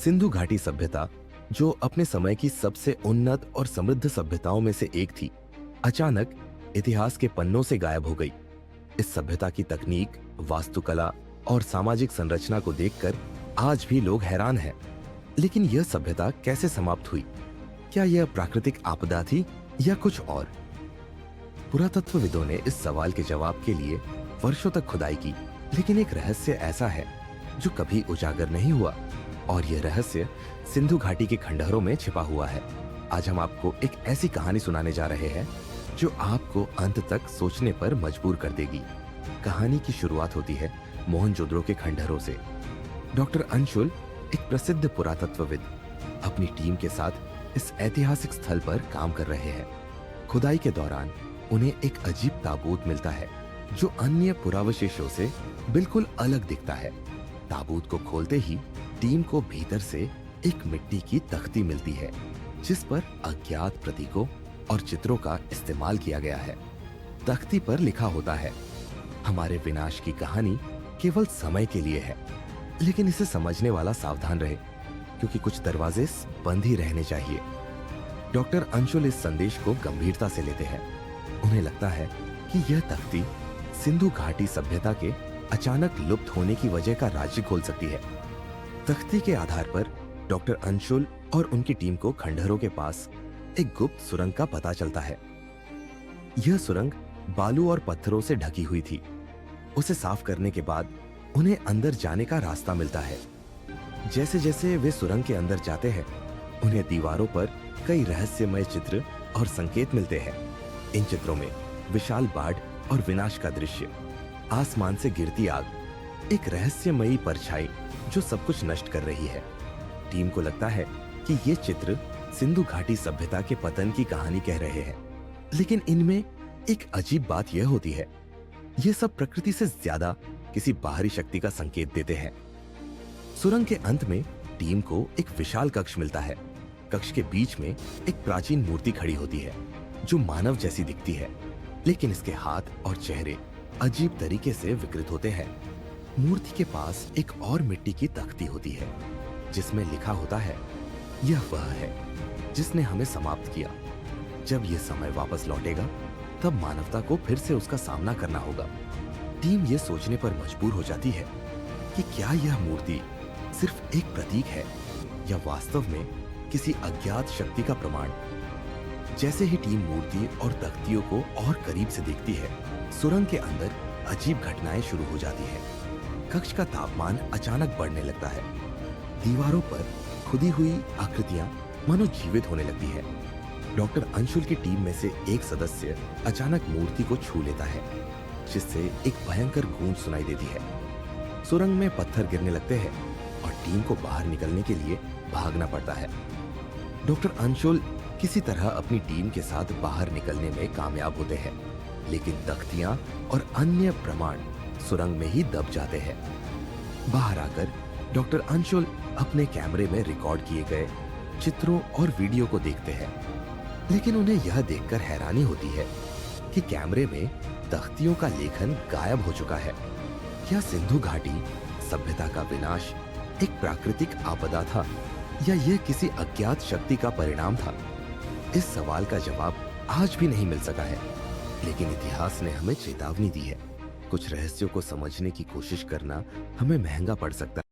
सिंधु घाटी सभ्यता, जो अपने समय की सबसे उन्नत और समृद्ध सभ्यताओं में से एक थी, अचानक इतिहास के पन्नों से गायब हो गई। इस सभ्यता की तकनीक, वास्तुकला और सामाजिक संरचना को देखकर आज भी लोग हैरान हैं। लेकिन यह सभ्यता कैसे समाप्त हुई? क्या यह प्राकृतिक आपदा थी या कुछ और? पुरातत्वविदों ने इस सवाल के जवाब के लिए वर्षों तक खुदाई की, लेकिन एक रहस्य ऐसा है जो कभी उजागर नहीं हुआ, और यह रहस्य सिंधु घाटी के खंडहरों में छिपा हुआ है। आज हम आपको एक ऐसी कहानी सुनाने जा रहे हैं जो आपको अंत तक सोचने पर मजबूर कर देगी। कहानी की शुरुआत होती है मोहनजोदड़ो के खंडहरों से। डॉक्टर अंशुल, एक प्रसिद्ध पुरातत्वविद, अपनी टीम के साथ इस ऐतिहासिक स्थल पर काम कर रहे हैं। खुदाई के दौरान उन्हें एक अजीब ताबूत मिलता है जो अन्य पुरावशेषों से बिल्कुल अलग दिखता है। ताबूत को खोलते ही टीम को भीतर से एक मिट्टी की तख्ती मिलती है जिस पर अज्ञात प्रतीकों और चित्रों का इस्तेमाल किया गया है। तख्ती पर लिखा होता है, हमारे विनाश की कहानी केवल समय के लिए है, लेकिन इसे समझने वाला सावधान रहे क्योंकि कुछ दरवाजे बंद ही रहने चाहिए। डॉक्टर अंशुल इस संदेश को गंभीरता से लेते हैं। उन्हें लगता है कि यह तख्ती सिंधु घाटी सभ्यता के अचानक लुप्त होने की वजह का राज खोल सकती है। तख्ती के आधार पर डॉक्टर अंशुल और उनकी टीम को खंडहरों के पास एक गुप्त सुरंग का पता चलता है। यह सुरंग बालू और पत्थरों से ढकी हुई थी। उसे साफ करने के बाद उन्हें अंदर जाने का रास्ता मिलता है। जैसे जैसे वे सुरंग के अंदर जाते हैं, उन्हें दीवारों पर कई रहस्यमय चित्र और संकेत मिलते हैं। इन चित्रों में विशाल बाढ़ और विनाश का दृश्य, आसमान से गिरती आग, एक रहस्यमयी परछाई जो सब कुछ नष्ट कर रही है। टीम को लगता है कि ये चित्र सिंधु घाटी सभ्यता के पतन की कहानी कह रहे हैं, लेकिन इनमें एक अजीब बात यह होती है, ये सब प्रकृति से ज्यादा किसी बाहरी शक्ति का संकेत देते हैं। सुरंग के अंत में टीम को एक विशाल कक्ष मिलता है। कक्ष के बीच में एक प्राचीन मूर्ति खड़ी होती है जो मानव जैसी दिखती है, लेकिन इसके हाथ और चेहरे अजीब तरीके से विकृत होते हैं। मूर्ति के पास एक और मिट्टी की तख्ती होती है जिसमें लिखा होता है, यह वह है जिसने हमें समाप्त किया। जब यह समय वापस लौटेगा तब मानवता को फिर से उसका सामना करना होगा। टीम यह सोचने पर मजबूर हो जाती है कि क्या यह मूर्ति सिर्फ एक प्रतीक है या वास्तव में किसी अज्ञात शक्ति का प्रमाण। जैसे ही टीम मूर्ति और तख्तियों को और करीब से देखती है, सुरंग के अंदर अजीब घटनाएं शुरू हो जाती हैं। कक्ष का तापमान अचानक बढ़ने लगता है। दीवारों पर खुदी हुई आकृतियां मानो जीवित होने लगती है। डॉक्टर अंशुल की टीम में से एक सदस्य अचानक मूर्ति को छू लेता है, जिससे एक भयंकर गूंज सुनाई देती है। सुरंग में पत्थर गिरने लगते हैं और टीम को बाहर निकलने के लिए भागना पड़ता है। डॉक्टर अंशुल किसी तरह अपनी टीम के साथ बाहर निकलने में कामयाब होते हैं, लेकिन तख्तियां और अन्य प्रमाण सुरंग में ही दब जाते हैं। बाहर आकर डॉक्टर अंशुल अपने कैमरे में रिकॉर्ड किए गए चित्रों और वीडियो को देखते हैं, लेकिन उन्हें यह देखकर हैरानी होती है कि कैमरे में तख्तियों का लेखन गायब हो चुका है। क्या सिंधु घाटी सभ्यता का विनाश एक प्राकृतिक आपदा था या यह किसी अज्ञात शक्ति का परिणाम था? इस सवाल का जवाब आज भी नहीं मिल सका है, लेकिन इतिहास ने हमें चेतावनी दी है। कुछ रहस्यों को समझने की कोशिश करना हमें महंगा पड़ सकता है।